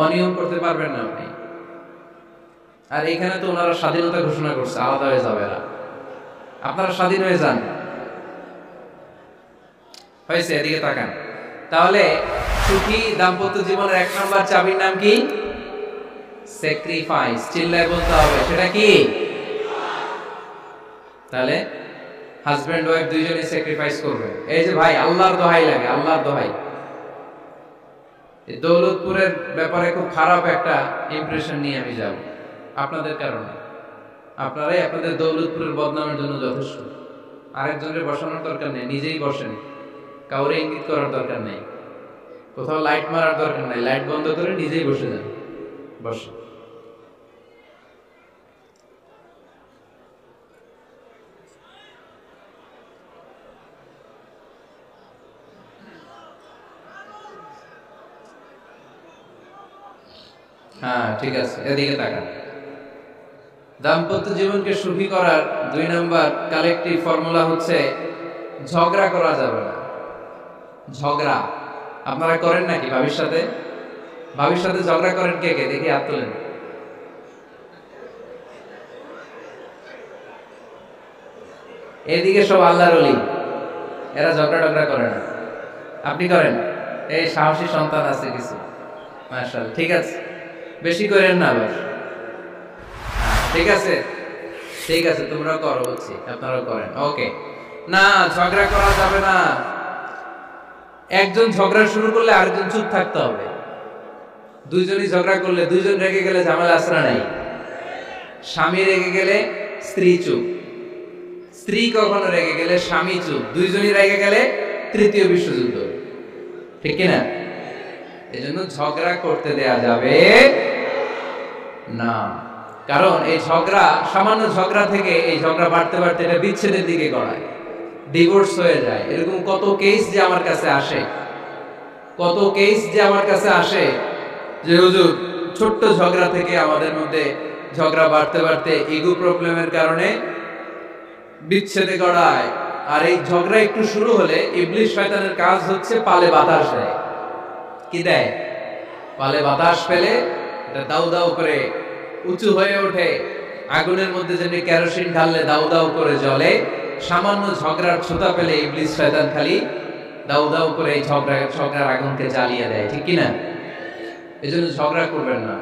অনিয়ম করতে পারবেন না আপনি। আর এখানে তো ওনারা স্বাধীনতা ঘোষণা করছে, আলাদা হয়ে যাবে এরা। আপনারা স্বাধীন হয়ে যান। হয়েছে, এদিকে তাকান। তাহলে সুখী দাম্পত্য জীবনের 1 নম্বর চাবির নাম কি? স্যাক্রিফাইস। চিল্লায় বলতে হবে, সেটা কি? তাহলে হাজবেন্ড ওয়াইফ দুইজনেই স্যাক্রিফাইস করবে। এই যে ভাই, আল্লাহর দোহাই লাগে, আল্লাহর দোহাই। এই দৌলতপুরের ব্যাপারে খুব খারাপ একটা ইমপ্রেশন নিয়ে আমি যাব আপনাদের কারণে। আপনারাই আপনাদের দৌলতপুরের বদনামের জন্য যথেষ্ট। আরেকজনের বসানোর দরকার নেই, নিজেই বসেন। কাউরে ইঙ্গিত করার দরকার নেই, কোথাও লাইট মারার দরকার নেই। লাইট বন্ধ করে নিজেই বসে যান। বসে হ্যাঁ, ঠিক আছে, এদিকে তাকান। দাম্পত্য জীবনকে সুখী করার 2 নম্বর কালেক্টিভ ফর্মুলা হচ্ছে ঝগড়া করা যাবে না। ঝগড়া আপনারা করেন নাকি ভাবির সাথে? ভাবির সাথে ঝগড়া করেন কে কে? দেখি হাত তোলেন। এদিকে সব আল্লাহর ওলি, এরা ঝগড়া টগড়া করে না। আপনি করেন? এই সাহসী সন্তান আছে কিছু, মাশাআল্লাহ। ঠিক আছে, বেশি করেন না আবার। ঠিক আছে, ঠিক আছে, তোমরা করো, বলছি আপনারাও করেন। ওকে, না ঝগড়া করা যাবে না। একজন ঝগড়া শুরু করলে আরেকজন চুপ থাকতে হবে। দুইজনই ঝগড়া করলে, দুইজন রেগে গেলে ঝামেলা আসরা নাই। স্বামী রেগে গেলে স্ত্রী চুপ, স্ত্রী কখনো রেগে গেলে স্বামী চুপ, দুইজনই রেগে গেলে তৃতীয় বিশ্বযুদ্ধ। ঠিক কিনা? এজন্য ঝগড়া করতে দেয়া যাবে না। কারণ এই ঝগড়া, সামান্য ঝগড়া থেকে এই ঝগড়া বাড়তে বাড়তে এটা বিচ্ছেদের দিকে গড়ায়, ডিভোর্স হয়ে যায়। এরকম কত কেস যে আমার কাছে আসে, কত কেস যে আমার কাছে আসে যে হুজুর ছোট্ট ঝগড়া থেকে আমাদের মধ্যে ঝগড়া বাড়তে বাড়তে ইগো প্রবলেমের কারণে বিচ্ছেদে গড়ায়। আর এই ঝগড়া একটু শুরু হলে ইবলিশ শয়তানের কাজ হচ্ছে পালে বাতাস দেয়। কি দেয়? পালে বাতাস পেলে এটা দাউ দাউ করে উঁচু হয়ে ওঠে। আগুনের মধ্যে যেমনি কেরোসিন ঢাললে দাউ দাউ করে জ্বলে, সামান্য ঝগড়ার ছুতা পেলে ইবলিশ শয়তান খালি দাউ দাউ করে এই ঝগড়ার আগুনকে জ্বালিয়ে দেয়। ঠিক কিনা? এজন্য ঝগড়া করবেন না,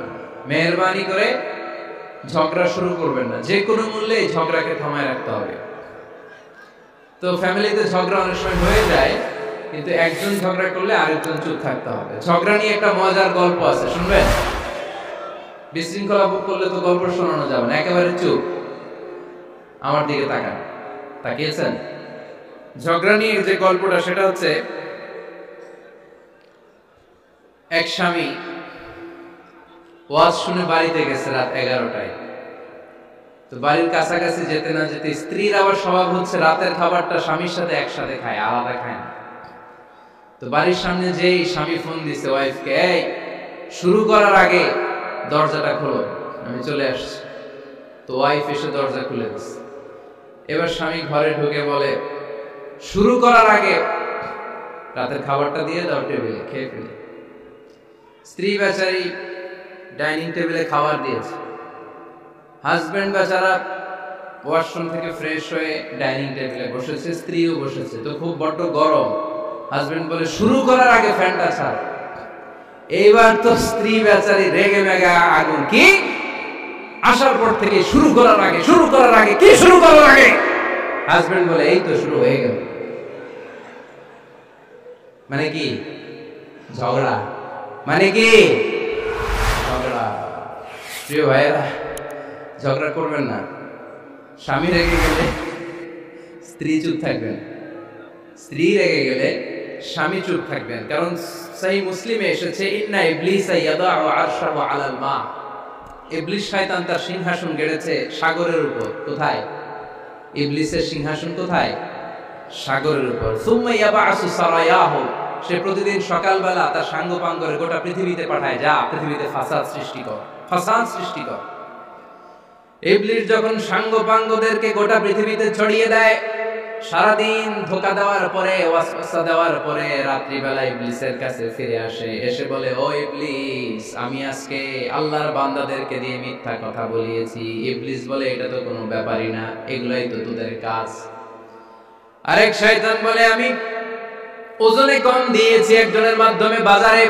মেহেরবানি করে ঝগড়া শুরু করবেন না। যে কোনো মূল্যে এই ঝগড়াকে থামায় রাখতে হবে। তো ফ্যামিলিতে ঝগড়া অনেক সময় হয়ে যায়, কিন্তু একজন ঝগড়া করলে আরেকজন চুপ থাকতে হবে। ঝগড়া নিয়ে একটা মজার গল্প আছে, শুনবেন? বিশৃঙ্খলা ভোগ করলে তো গল্প শোনানো যাবে না, একেবারে চুপ। আমার দিকে তাকান, তাকিয়েছেন? ঝগড়া নিয়ে যে গল্পটা, সেটা হচ্ছে এক স্বামী ওয়াজ শুনে বাড়িতে গেছে রাত 11টায়। তো বাড়ির কাছাকাছি যেতে না যেতে স্ত্রীর আবার স্বভাব হচ্ছে রাতের খাবারটা স্বামীর সাথে একসাথে খায়, আলাদা খায় না। তো বাড়ির সামনে যেই স্বামী ফোন দিছে ওয়াইফকে, এই শুরু করার আগে দরজাটা খোলো, আমি চলে আসছি। তো ওয়াইফ এসে দরজা খুলে দিচ্ছে। এবার স্বামী ঘরে ঢুকে বলে, শুরু করার আগে রাতের খাবারটা দিয়ে দাও টেবিলে, খেয়ে ফেলি। স্ত্রী বেচারি ডাইনিং টেবিলে খাবার দিয়েছে, হাজবেন্ড বেচারা ওয়াশরুম থেকে ফ্রেশ হয়ে ডাইনিং টেবিলে বসেছে, স্ত্রীও বসেছে। তো খুব বড্ড গরম। হাজবেন্ড বলে, শুরু করার আগে ফ্যানটা ছাড়। এইবার তো স্ত্রী বেচারি রেগে মেগে আগুন। কি আসার পর থেকে শুরু করার আগে, শুরু করার আগে, কি শুরু করার আগে? হাজবেন্ড বলে, এই তো শুরু হয়ে গেল। মানে কি? ঝগড়া। মানে কি? ঝগড়া। প্রিয় ভাইয়েরা, ঝগড়া করবেন না। স্বামী রেগে গেলে স্ত্রী চুপ থাকবেন, স্ত্রী রেগে গেলে স্বামী চুপ থাকবেন। কারণ সহিহ মুসলিমে এসেছে, ইন্না ইবলিসা ইয়াদাউ আরশাহু আলাল মা। ইবলিস শয়তান তার সিংহাসন গেড়েছে সাগরের উপর। কোথায়? ইবলিসের সিংহাসন কোথায়? সাগরের উপর। সুম্মা ইয়াবাসু সারায়াহু, সে প্রতিদিন সকালবেলা তার সাঙ্গপাঙ্গরে গোটা পৃথিবীতে পাঠায়, যা পৃথিবীতে ফাসাদ সৃষ্টি কর, ফাসাদ সৃষ্টি কর। ইবলিস যখন সাঙ্গপাঙ্গদেরকে গোটা পৃথিবীতে ছড়িয়ে দেয়, সারাদিন ধোঁকা দেওয়ার পরে, ওয়াসওয়াসা দেওয়ার পরে রাত্রিবেলা ইবলিসের কাছে ফিরে আসে, এসে বলে, ও ইবলিস, আমি আজকে আল্লাহর বান্দাদেরকে দিয়ে মিথ্যা কথা বলিয়েছি। ইবলিস বলে, এটা তো কোনো ব্যাপারই না, এগুলাই তো তোদের কাজ। আরেক শয়তান বলে, আমি ওজনে কম দিয়েছি একজনের মাধ্যমে বাজারে।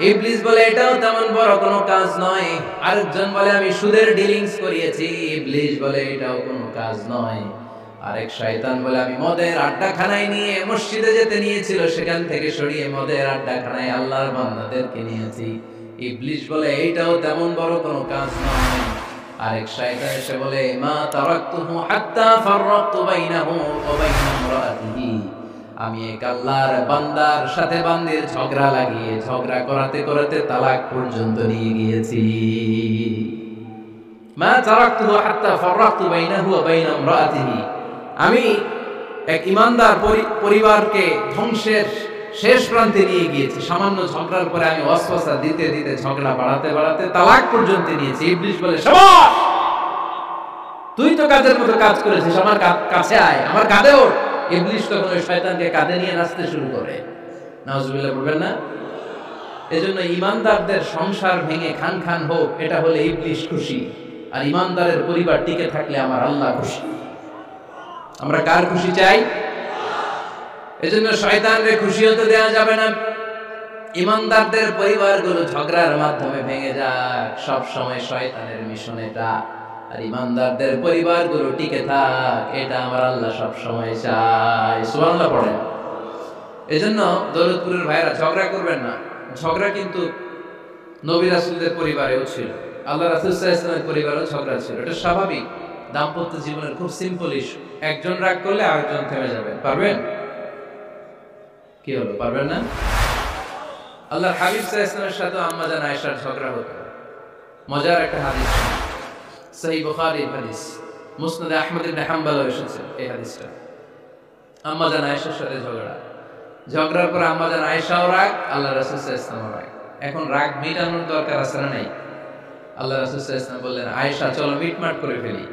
ইবলিস বলে, এটাও তেমন বড় কোনো কাজ নয়। আরেকজন বলে, আমি সুদের ডিলিংস করিয়েছি। ইবলিস বলে, এটাও কোনো কাজ নয়। আরেক শয়তান বলে, আমি মদের আড্ডাখানায় নিয়ে মসজিদে যেতে নিয়েছিল, সেখান থেকে সরিয়ে মদের আড্ডাখানায় আল্লাহর বান্দাদেরকে নিয়েছি। ইবলিস বলে, এইটাও তেমন বড় কোনো কাজ নয়। আরেক শয়তান এসে বলে, মা তারাকতুহু হাত্তা ফাররাকতু বাইনাহু ওয়া বাইনা ইমরাতিহি, আমি এক আল্লাহর বান্দার সাথে বান্দির ঝগড়া লাগিয়ে ঝগড়া করাতে করাতে তালাক পর্যন্ত নিয়ে গিয়েছি। মা তারাকতুহু হাত্তা ফাররাকতু বাইনাহু ওয়া বাইনা ইমরাতিহি, আমি এক ইমানদার পরিবারকে ধ্বংসের শেষ প্রান্তে নিয়ে গিয়েছি। সামান্য ঝগড়ার পরে আমি ওয়াসওয়াসা দিতে দিতে ঝগড়া বাড়াতে বাড়াতে তালাক পর্যন্ত নিয়েছি। ইবলিস বলে, শাবাশ, তুই তো কাজের মতো কাজ করেছিস, আমার কাছে আয়, আমার কাঁধে ওঠ। ইবলিস তখন ওই শয়তানকে কাঁধে নিয়ে নাচতে শুরু করে। নাউজুবিল্লাহ বলবেন না? এজন্য ইমানদারদের সংসার ভেঙে খান খান হোক, এটা হলে ইবলিস খুশি, আর ইমানদারের পরিবার টিকে থাকলে আমার আল্লাহ খুশি। আমরা কার খুশি চাই? এজন্য শয়তানকে খুশি হতে দেওয়া যাবে না। ইমানদারদের পরিবারগুলো ঝগড়ার মাধ্যমে ভেঙে যাক, সব সময় শয়তানের মিশন এটা। আর ইমানদারদের পরিবারগুলো টিকে থাক, এটা আমার আল্লাহ সব সময় চায়। সুবহানাল্লাহ পড়েন। এজন্য দৌলতপুরের ভাইরা ঝগড়া করবেন না। ঝগড়া কিন্তু নবী রাসূলদের পরিবারেও ছিল, আল্লাহ রাসূল সাল্লাল্লাহু আলাইহি ওয়াসাল্লামের পরিবারেও ঝগড়া ছিল। এটা স্বাভাবিক, দাম্পত্য জীবনের খুব সিম্পল ইস্যু। একজন রাগ করলে আরেকজন থেমে যাবে। পারবেন? কি হলো, পারবেন না? আল্লাহর হাবিব সাল্লাল্লাহু আলাইহি ওয়াসাল্লামের সাথে আম্মা জান আয়েশার ঝগড়া হতো। মজার একটা হাদিস, সহিহ বুখারীর হাদিস, মুসনাদে আহমদ ইবনে হাম্বল এসেছে এই হাদিসটা। আম্মা জান আয়েশার সাথে ঝগড়ার পর আম্মা জান আয়েশাও রাগ, আল্লাহ রাসূল সাল্লাল্লাহু আলাইহি ওয়াসাল্লাম রাগ। এখন রাগ মেটানোর দরকার আছে না নাই? আল্লাহ রাসূল সাল্লাল্লাহু আলাইহি ওয়াসাল্লাম বললেন, আয়েশা চলো মিটমাট করে ফেলি।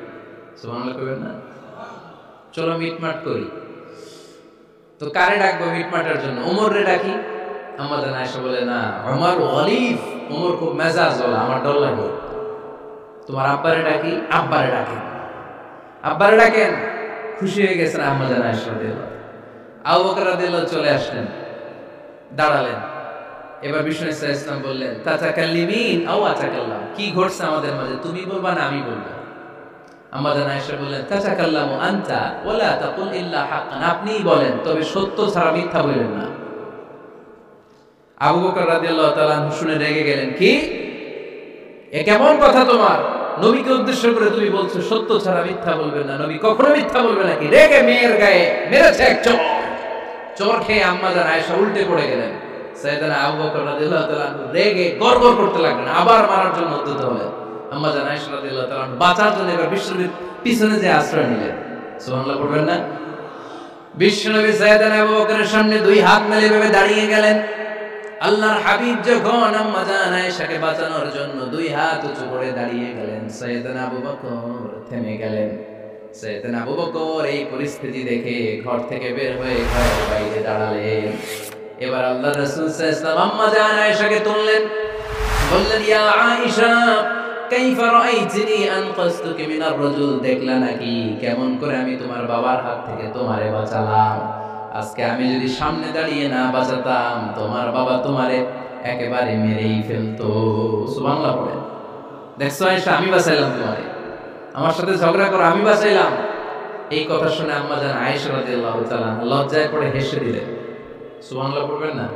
সুবহানাল্লাহ কইবেন না? চলো মিটমাট করি। তো কারে ডাকবো মিটমাটের জন্য? ওমরে ডাকি। আম্মা জান আয়েশা বলে, না, ওমর গলিফ, ওমর খুব মেজাজ ওলা, আমার ডর লাগে। তোমার আব্বারে ডাকি। আব্বারে ডাকেন। আব্বারে ডাকেন। খুশি হয়ে গেছেন আম্মা জান আয়েশা রাদিয়াল্লাহু। আবু বকর রাদিয়াল্লাহু চলে আসলেন, দাঁড়ালেন। এবার বিষ্ণু সাল্লাল্লাহু আলাইহি ওয়াসাল্লাম বললেন, তাতাকাল্লিমিন আও আতাকাল্লাম, কি ঘটছে আমাদের মাঝে, তুমি বলবা না আমি বলবো? আম্মা জান আয়েশা বললেন, তাতাকাল্লামু আনতা ওয়ালা তাকুল ইল্লা হাক্কান, আপনিই বলেন, তবে সত্য ছাড়া মিথ্যা বলবেন না। আবু বকর রাদিয়াল্লাহু তাআলা শুনে রেগে গেলেন, কি এ কেমন কথা তোমার? নবীকে উদ্দেশ্য করে তুমি বলছো সত্য ছাড়া মিথ্যা বলবেন না, নবী কখনো মিথ্যা বলবে নাকি? রেগে মেয়ের গায়ে মেরেছে এক চড়। চড় খেয়ে আম্মা জান আয়েশা উল্টে পড়ে গেলেন। সাইয়েদনা আবু বকর রাদিয়াল্লাহু তাআলা রেগে গড়গড় করতে লাগলেন, আবার মারার জন্য উদ্যত হলেন। আম্মা জান আয়েশা রাদিয়াল্লাহু তাআলা বাঁচার জন্য এবার বিশ্বনবীর পিছনে যে আশ্রয় নিলেন। সুবহানাল্লাহ পড়বেন না? বিশ্বনবী সাইয়েদনা আবু বকরের সামনে দুই হাত মেলে ভেবে দাঁড়িয়ে গেলেন। আল্লাহর হাবিব যখন আম্মা জান আয়েশাকে বাঁচানোর জন্য দুই হাত উঁচু করে দাঁড়িয়ে গেলেন, সাইয়েদনা আবু বকর থেমে গেলেন। সাইয়েদনা আবু বকর এই পরিস্থিতি দেখে ঘর থেকে বের হয়ে ঘরের বাইরে দাঁড়ালেন। এবার আল্লাহর রাসূল সাল্লাল্লাহু আলাইহি ওয়াসাল্লাম আম্মা জান আয়েশাকে তুললেন, বললেন, ইয়া আয়েশা কাইফা রাআইতিনি আনকাসতুকি মিনার রাজুল, দেখলা নাকি কেমন করে আমি তোমার বাবার হাত থেকে তোমারে বাঁচালাম? আজকে আমি যদি সামনে দাঁড়িয়ে না বাঁচাতাম, তোমার বাবা তোমারে একেবারে মেরেই ফেলতো। সুবহানাল্লাহ পড়ে। দেখছো আয়েশা, আমি বাঁচাইলাম তোমারে, আমার সাথে ঝগড়া করো, আমি বাঁচাইলাম। এই কথা শুনে আম্মা জান আয়েশা রাদিয়াল্লাহু তাআলা লজ্জায় পড়ে হেসে দিলেন। সুবহানাল্লাহ পড়বেন না?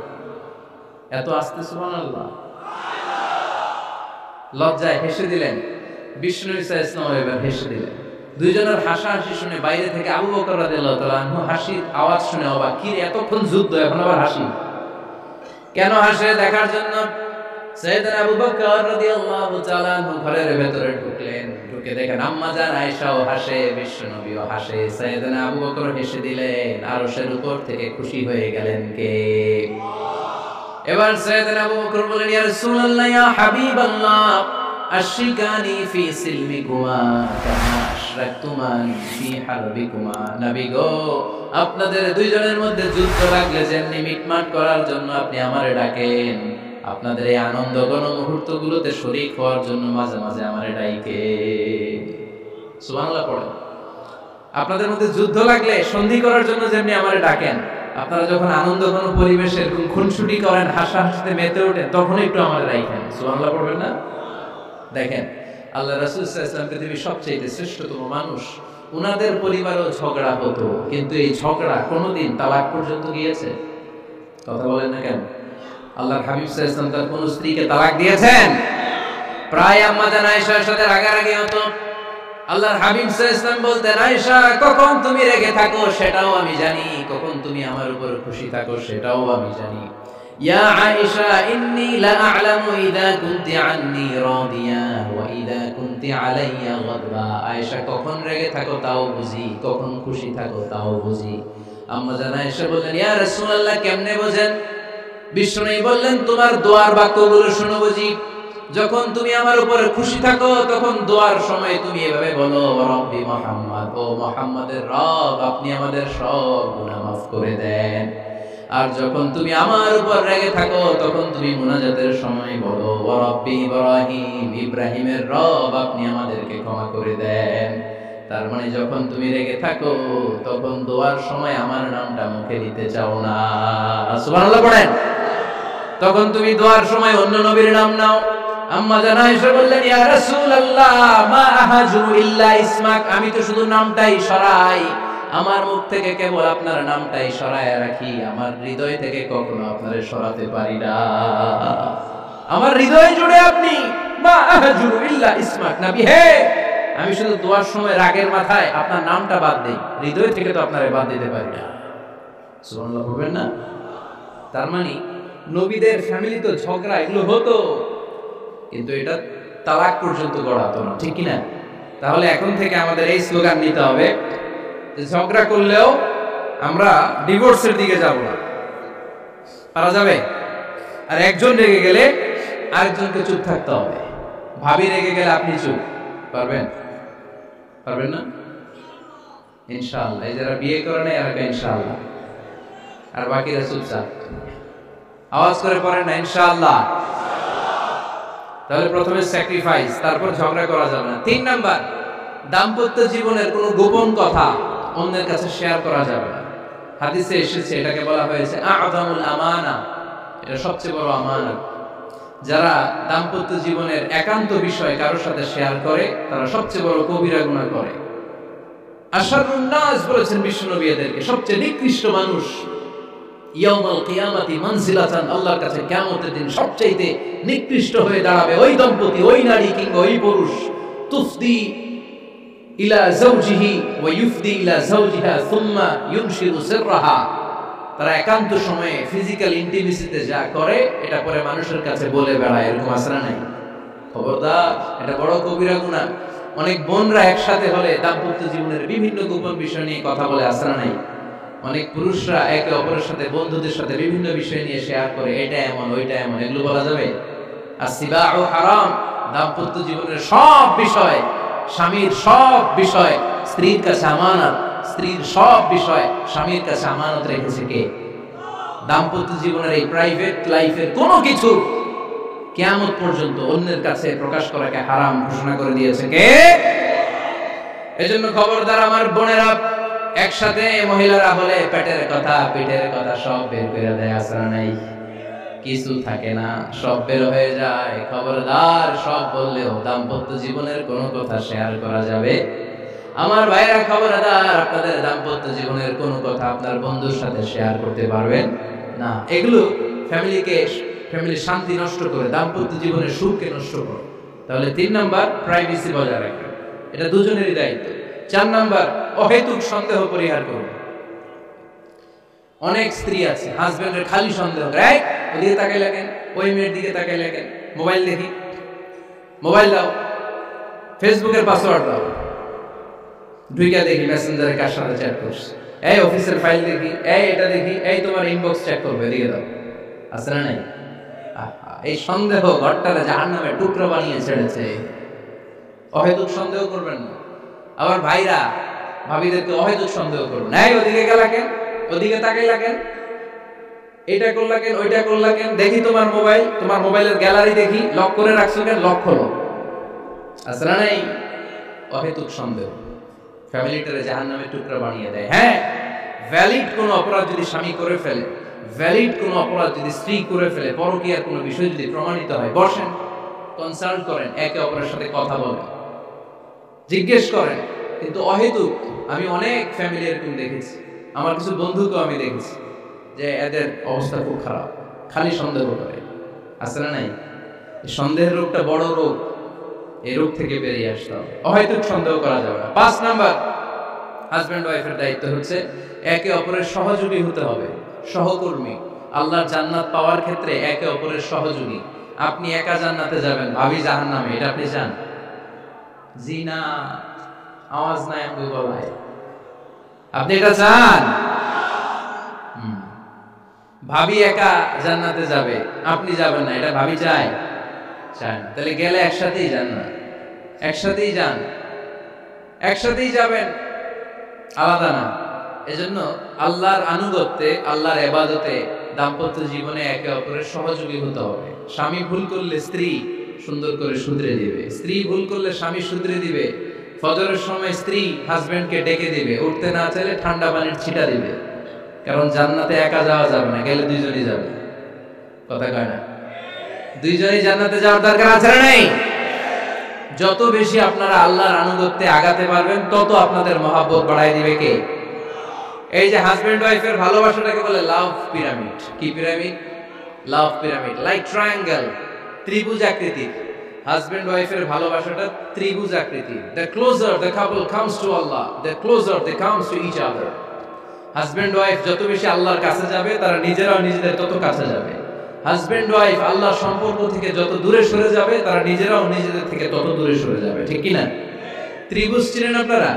এত আস্তে সুবহানাল্লাহ। লজ্জায় হেসে দিলেন। বিষ্ণু ঈসা ইসলাম এবার হেসে দিলেন। দুইজনের হাসাহাসি শুনে বাইরে থেকে আবু বকর রাদিয়াল্লাহু তাআলা আনহু হাসির আওয়াজ শুনে অবাক, কি রে এতক্ষণ যুদ্ধ, এখন আবার হাসি কেন? হাসে দেখার জন্য সাইয়েদনা আবু বকর রাদিয়াল্লাহু তাআলা আনহু ঘরের ভেতরে ঢুকলেন। ঢুকে দেখেন আম্মা জান আয়েশাও হাসে, বিশ্বনবীও হাসে। সাইয়েদনা আবু বকর হেসে দিলেন, আরশের উপর থেকে খুশি হয়ে গেলেন কে? এবার সাইয়েদনা আবু বকর বলেন, ইয়া রাসূলুল্লাহ, ইয়া হাবিবাল্লাহ, আশরিকানি ফি সিলমিকুমা কামা আশরাকতুমা ফি হারবিকুমা, নবী গো আপনাদের দুইজনের মধ্যে যুদ্ধ লাগলে যেমনি মিটমাট করার জন্য আপনি আমারে ডাকেন, আপনাদের এই আনন্দ ঘন মুহূর্তগুলোতে শরীক হওয়ার জন্য মাঝে মাঝে আমারে ডাইকে। সুবহানাল্লাহ পড়েন। আপনাদের মধ্যে যুদ্ধ লাগলে সন্ধি করার জন্য যেমনি আমারে ডাকেন, আপনারা যখন আনন্দ ঘন পরিবেশে এরকম খুনসুটি করেন, হাসাহাসিতে মেতে ওঠেন, তখন একটু আমারে রাখেন। সুবহানাল্লাহ পড়বেন না? দেখেন আল্লাহ রাসূল সাল্লাল্লাহু আলাইহি ওয়াসাল্লাম পৃথিবীর সবচেয়ে শ্রেষ্ঠতম মানুষ, উনাদের পরিবারেও ঝগড়া হতো, কিন্তু এই ঝগড়া কোনোদিন তালাক পর্যন্ত গিয়েছে? কথা বলেন না কেন? আল্লাহর হাবিব সাল্লাল্লাহু আলাইহি ওয়াসাল্লাম তার কোন স্ত্রীকে তালাক দিয়েছেন? প্রায় আম্মা জান আয়েশার সাথে রাগারাগি হতো। আল্লাহর হাবিব সাল্লাল্লাহু আলাইহি ওয়াসাল্লাম বলতেন, আয়েশা কখন তুমি রেগে থাকো সেটাও আমি জানি, কখন তুমি আমার উপর খুশি থাকো সেটাও আমি জানি। ইয়া আয়েশা ইন্নী লা আ'লামু ইযা কুনতি আন্নী রাদিয়া ওয়া ইযা কুনতি আলাইয়া গাদবা। আয়েশা কখন রেগে থাকো তাও বুঝি, কখন খুশি থাকো তাও বুঝি। আম্মা জান আয়েশা বললেন, ইয়া রাসূলুল্লাহ কেমনে বোঝেন? বিশ্বনবী বললেন, তোমার দোয়ার বাক্যগুলো শুনো বুঝি। যখন তুমি আমার উপরে খুশি থাকো তখন দোয়ার সময় তুমি এভাবে বলো, রব্বি মুহাম্মদ, ও মুহাম্মাদের রব আপনি আমাদের সব গুনাহ মাফ করে দেন। আর যখন তুমি আমার উপর রেগে থাকো তখন তুমি মুনাজাতের সময় বলো, রব্বি ইব্রাহিম, ইব্রাহিমের রব আপনি আমাদেরকে ক্ষমা করে দেন। তার মানে যখন তুমি রেগে থাকো তখন দোয়ার সময় আমার নামটা মুখে নিতে চাও না। সুবহানাল্লাহ পড়েন। তখন তুমি দোয়ার সময় অন্য নবীর নাম নাও। আম্মা জান আয়েশা বললেন, ইয়া রাসূলুল্লাহ মা আহাজু ইল্লা ইসমাক, আমি তো শুধু নামটাই সরাই, আমার মুখ থেকে কেবল আপনার নামটাই সরায় রাখি, আমার হৃদয় থেকে কখনো আপনারে সরাতে পারি না। আমার হৃদয় জুড়ে আপনি, মা আহাজু ইল্লা ইসমাক, নবী হে আমি শুধু দোয়ার সময় রাগের মাথায় আপনার নামটা বাদ দেই, হৃদয় থেকে তো আপনারে বাদ দিতে পারি না। সুবহানাল্লাহ বলবেন না? তার মানে নবীদের ফ্যামিলি তো ঝগড়া এগুলো হতো, কিন্তু এটা তালাক পর্যন্ত গড়াতো না, ঠিক কিনা? তাহলে এখন থেকে আমাদের এই স্লোগান নিতে হবে যে ঝগড়া করলেও আমরা ডিভোর্সের দিকে যাব না। পারা যাবে? আর একজন রেগে গেলে আরেকজনকে চুপ থাকতে হবে। ভাবি রেগে গেলে আপনি চুপ, পারবেন? পারবেন না? ইনশাআল্লাহ। এই যারা বিয়ে করে না এরা ইনশাআল্লাহ, আর বাকিরা চুপচাপ। আওয়াজ করে পড়েন না ইনশাআল্লাহ। তাহলে প্রথমে স্যাক্রিফাইস, তারপর ঝগড়া করা যাবে না। 3 নাম্বার, দাম্পত্য জীবনের কোনো গোপন কথা অন্যের কাছে শেয়ার করা যাবে না। হাদিসে এসেছে এটাকে বলা হয়েছে আ'যামুল আমানা, এটা সবচেয়ে বড় আমানত। যারা দাম্পত্য জীবনের একান্ত বিষয় কারোর সাথে শেয়ার করে তারা সবচেয়ে বড় কবিরা গুনাহ করে। আশারুন নাস বলেছেন বিশ্বনবী এদেরকে, সবচেয়ে নিকৃষ্ট মানুষ। ইয়াউমাল কিয়ামাতি মানজিলাতান, আল্লাহর কাছে কিয়ামতের দিন সবচেয়ে নিকৃষ্ট হয়ে দাঁড়াবে ওই দম্পতি, ওই নারী কিংবা ওই পুরুষ, তুফদি ইলা যাওজিহি ওয়া ইউফদি ইলা যাওজিহা সুম্মা ইউনশিরু সিররাহা। তারা একান্ত সময়ে ফিজিক্যাল ইন্টিমেসিতে যা করে এটা পরে মানুষের কাছে বলে বেড়ায়, এরকম আসরা নাই? খবরদার, এটা বড় কবিরা গুনাহ। অনেক বোনরা একসাথে হলে দাম্পত্য জীবনের বিভিন্ন গোপন বিষয় নিয়ে কথা বলে, আসরা নাই? অনেক পুরুষরা একে অপরের সাথে বন্ধুদের সাথে বিভিন্ন বিষয় নিয়ে শেয়ার করে, এটা এমন ওইটা এমন, এগুলো বলা যাবে? আসিবাউ হারাম। দাম্পত্য জীবনের সব বিষয়, স্বামীর সব বিষয় স্ত্রীর কাছে আমানত, স্ত্রীর সব বিষয় স্বামীর কাছে আমানত রেখেছে কে? দাম্পত্য জীবনের এই প্রাইভেট লাইফের কোনো কিছু কিয়ামত পর্যন্ত অন্যের কাছে প্রকাশ করাকে হারাম ঘোষণা করে দিয়েছে কে? এজন্য খবরদার আমার বোনেরা, একসাথে মহিলারা হলে পেটের কথা পিঠের কথা সব বের করে দেয়, আসরা নাই? কিছু থাকে না, সব বের হয়ে যায়। খবরদার, সব বললেও দাম্পত্য জীবনের কোনো কথা শেয়ার করা যাবে? আমার ভাইরা খবরদার, আপনাদের দাম্পত্য জীবনের কোনো কথা আপনার বন্ধুর সাথে শেয়ার করতে পারবেন না। এগুলো ফ্যামিলির শান্তি নষ্ট করে, দাম্পত্য জীবনের সুখকে নষ্ট করে। তাহলে 3 নাম্বার, প্রাইভেসি বজায় রাখবেন, এটা দুজনেরই দায়িত্ব। 4 নাম্বার, অহেতুক সন্দেহ পরিহার করুন। অনেক স্ত্রী আছে হাজবেন্ডের খালি সন্দেহ, রাইট? ওদিকে তাকাই লাগেন, ওই মেয়ের দিকে তাকাই লাগেন, মোবাইল দেখি, মোবাইল দাও, ফেসবুকের পাসওয়ার্ড দাও, ঢুইকা দেখি মেসেঞ্জারে কার সাথে চ্যাট করছে, এই অফিসের ফাইল দেখি, এই এটা দেখি, এই তোমার ইনবক্স চেক করবে, এদিকে দাও। আছে না নাই? এই সন্দেহ ঘরটারে জাহান্নামের টুকরো বানিয়ে ছেড়েছে। অহেতুক সন্দেহ করবেন না। আবার ভাইরা ভাবিদেরকে অহেতুক সন্দেহ করুন, এই ওদিকে গেলা কেন, ওদিকে তাকাইলা কেন, এটা করলা কেন, ওইটা করলা কেন, দেখি তোমার মোবাইল, তোমার মোবাইলের গ্যালারি দেখি, লক করে রাখছো কেন, লক খোলো। আসলে নাই অহেতুক সন্দেহ ফ্যামিলিটারে জাহান্নামের টুকরা বানিয়ে দেয়। হ্যাঁ, ভ্যালিড কোন অপরাধ যদি স্বামী করে ফেলে, ভ্যালিড কোন অপরাধ যদি স্ত্রী করে ফেলে, পরকীয়ার কোন বিষয় যদি প্রমাণিত হয়, বসেন, কনসাল্ট করেন, একে অপরের সাথে কথা বলেন, জিজ্ঞেস করেন। কিন্তু অহেতুক, আমি অনেক ফ্যামিলি এরকম দেখেছি, আমার কিছু বন্ধুকেও আমি দেখেছি যে এদের অবস্থা খুব খারাপ, খালি সন্দেহ করে। আসলে নাই, সন্দেহের রোগটা বড় রোগ, এই রোগ থেকে বেরিয়ে আসতে হবে, অহেতুক সন্দেহ করা যাবে না। 5 নাম্বার, হাজব্যান্ড ওয়াইফের দায়িত্ব হচ্ছে একে অপরের সহযোগী হতে হবে, সহকর্মী। আল্লাহর জান্নাত পাওয়ার ক্ষেত্রে একে অপরের সহযোগী। আপনি একা জান্নাতে যাবেন, ভাবি জাহান্নামে, এটা আপনি চান? জি না, আওয়াজ নাই আপনি গলায়, আপনি এটা চান? ভাবি একা জান্নাতে যাবে, আপনি যাবেন না, এটা ভাবি চায়? চায় না। তাহলে গেলে একসাথেই যান না, একসাথেই যান, একসাথেই যাবেন, আলাদা না। এজন্য আল্লাহর আনুগত্যে, আল্লাহর ইবাদতে, দাম্পত্য জীবনে একে অপরের সহযোগী হতে হবে। স্বামী ভুল করলে স্ত্রী সুন্দর করে শুধরে দিবে, স্ত্রী ভুল করলে স্বামী শুধরে দিবে। ফজরের সময় স্ত্রী হাজবেন্ডকে ডেকে দিবে, উঠতে না চাইলে ঠান্ডা পানির ছিটা দিবে। কারণ জান্নাতে একা যাওয়া যাবে না, গেলে দুইজনই যাবে। কথা কয় না? দুইজনই জান্নাতে যাওয়ার দরকার আছে না নাই? যত বেশি আপনারা আল্লাহর আনুগত্যে আগাতে পারবেন, তত আপনাদের মহব্বত বাড়ায় দিবে কে? এই যে হাজবেন্ড ওয়াইফের ভালোবাসাটাকে বলে লাভ পিরামিড। কি পিরামিড? লাভ পিরামিড, লাইক ট্রায়াঙ্গেল, ত্রিভুজ আকৃতির। হাজবেন্ড ওয়াইফের ভালোবাসাটা ত্রিভুজ আকৃতির। The closer the couple comes to Allah, the closer they comes to each other. Husband wife যত বেশি আল্লাহর কাছে যাবে, তারা নিজেরাও নিজেদের তত কাছে যাবে। হাজবেন্ড ওয়াইফ আল্লাহর সম্পর্ক থেকে যত দূরে সরে যাবে, তারা নিজেরাও নিজেদের থেকে তত দূরে সরে যাবে। ঠিক কি না? ত্রিভুজ চিনেন আপনারা?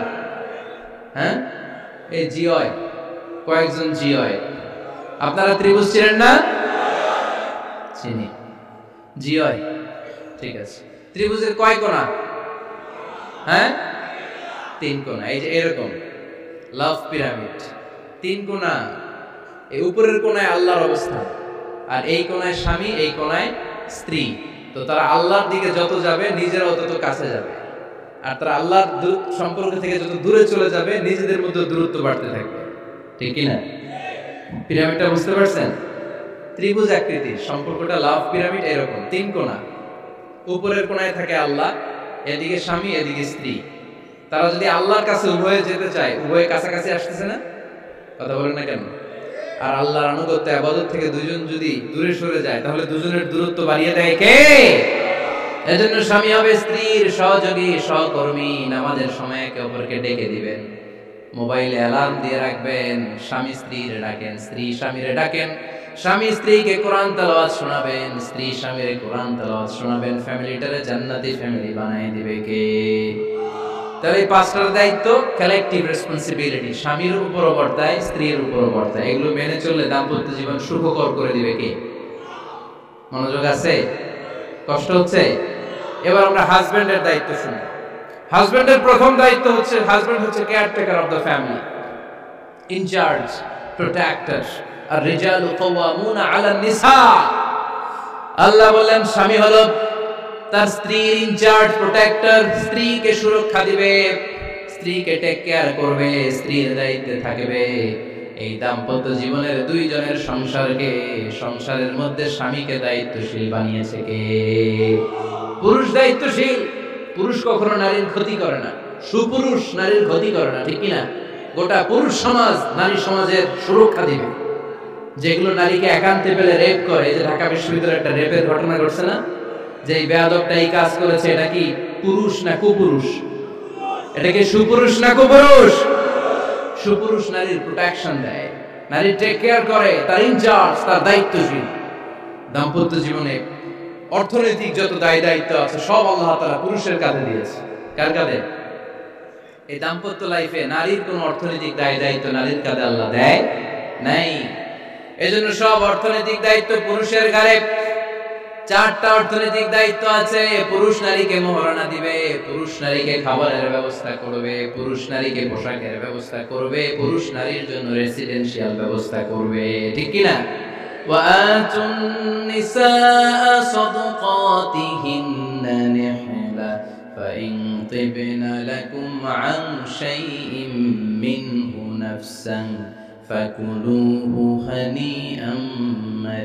হ্যাঁ, এই জিওয় কয়েকজন জিওয়, আপনারা ত্রিভুজ চিনেন না? চিনি, জিওয়, ঠিক আছে। ত্রিভুজের কয় কোণা? হ্যাঁ, 3 কোণা। এই যে এরকম লাভ পিরামিড, 3 কোণা। এই উপরের কোণায় আল্লাহর অবস্থান, আর এই কোণায় স্বামী, এই কোণায় স্ত্রী। তো তারা আল্লাহর দিকে যত যাবে, নিজেরাও তত কাছে যাবে। আর তারা আল্লাহর সম্পর্ক থেকে যত দূরে চলে যাবে, নিজেদের মধ্যে দূরত্ব বাড়তে থাকবে। ঠিক কি না? পিরামিডটা বুঝতে পারছেন? ত্রিভুজ আকৃতির সম্পর্কটা লাভ পিরামিড এরকম, 3 কোণা। উপরের কোণায় থাকে আল্লাহ, এদিকে স্বামী, এদিকে স্ত্রী। তারা যদি আল্লাহর কাছে উভয়ে যেতে চায়, উভয়ে কাছাকাছি আসতেছে না? কথা বলেন না কেন? আর আল্লাহর আনুগত্য, ইবাদত থেকে দুজন যদি দূরে সরে যায়, তাহলে দুজনের দূরত্ব বাড়িয়ে দেয় কে? এজন্য স্বামী হবে স্ত্রীর সহযোগী, সহকর্মী। নামাজের সময় একে অপরকে ডেকে দিবেন, মোবাইলে অ্যালার্ম দিয়ে রাখবেন। স্বামী স্ত্রীর ডাকেন, স্ত্রী স্বামীরে ডাকেন। স্বামী স্ত্রীকে কোরআন তেলাওয়াত শোনাবেন, স্ত্রী স্বামীরে কোরআন তেলাওয়াত শোনাবেন। ফ্যামিলিটারে জান্নাতি ফ্যামিলি বানায় দিবে কে? তাহলে এই 5টার দায়িত্ব কালেকটিভ রেসপন্সিবিলিটি, স্বামীর উপরও বর্তায়, স্ত্রীর উপরও বর্তায়। এগুলো মেনে চললে দাম্পত্য জীবন সুখকর করে দিবে কে? মনোযোগ আছে? কষ্ট হচ্ছে? এবার আমরা হাজবেন্ডের দায়িত্ব শুনি। হাজবেন্ডের প্রথম দায়িত্ব হচ্ছে, হাজবেন্ড হচ্ছে caretaker of the family, in charge, protector. আর রিজালু কাওয়ামুনা আলা নিসা। আল্লাহ বলেন স্বামী হলো তার স্ত্রীর ইনচার্জ, প্রোটেক্টর। স্ত্রীকে সুরক্ষা দিবে, স্ত্রীকে টেক কেয়ার করবে, স্ত্রীর দায়িত্বে থাকবে। এই দাম্পত্য জীবনের দুইজনের সংসারকে, সংসারের মধ্যে স্বামীকে দায়িত্বশীল বানিয়েছে কে? পুরুষ দায়িত্বশীল। পুরুষ কখনো নারীর ক্ষতি করে না, সুপুরুষ নারীর ক্ষতি করে না। ঠিক কিনা? গোটা পুরুষ সমাজ নারী সমাজের সুরক্ষা দিবে। যেগুলো নারীকে একান্তে পেলে রেপ করে, এই যে ঢাকা বিশ্ববিদ্যালয়ে একটা রেপের ঘটনা ঘটছে না, যে এই বেয়াদবটা এই কাজ করেছে, এটা কি পুরুষ না কুপুরুষ? এটা কি সুপুরুষ না কুপুরুষ? সুপুরুষ নারীর প্রোটেকশন দেয়, নারী টেক কেয়ার করে, তার ইনচার্জ, তার দায়িত্বশীল। দাম্পত্য জীবনে অর্থনৈতিক যত দায় দায়িত্ব আছে, সব আল্লাহ তাআলা পুরুষের কাঁধে দিয়েছে। কার কাঁধে? এই দাম্পত্য লাইফে নারীর কোন অর্থনৈতিক দায় দায়িত্ব নারীর কাঁধে আল্লাহ দেয় নাই। এজন্য সব অর্থনৈতিক দায়িত্ব পুরুষের ঘাড়ে। চারটা অর্থনৈতিক দায়িত্ব আছে। পুরুষ নারীকে মহারণা দিবে, পুরুষ নারীকে খাবারের ব্যবস্থা করবে, পুরুষ নারীকে পোশাকের ব্যবস্থা করবে, পুরুষ নারীর জন্য রেসিডেন্সিয়াল ব্যবস্থা করবে, ঠিক কি না? وآتوا النساء صدقاتهن نحلة فإن طبن لكم عن شيء منه نفسا فكلوه هنيئا مريئا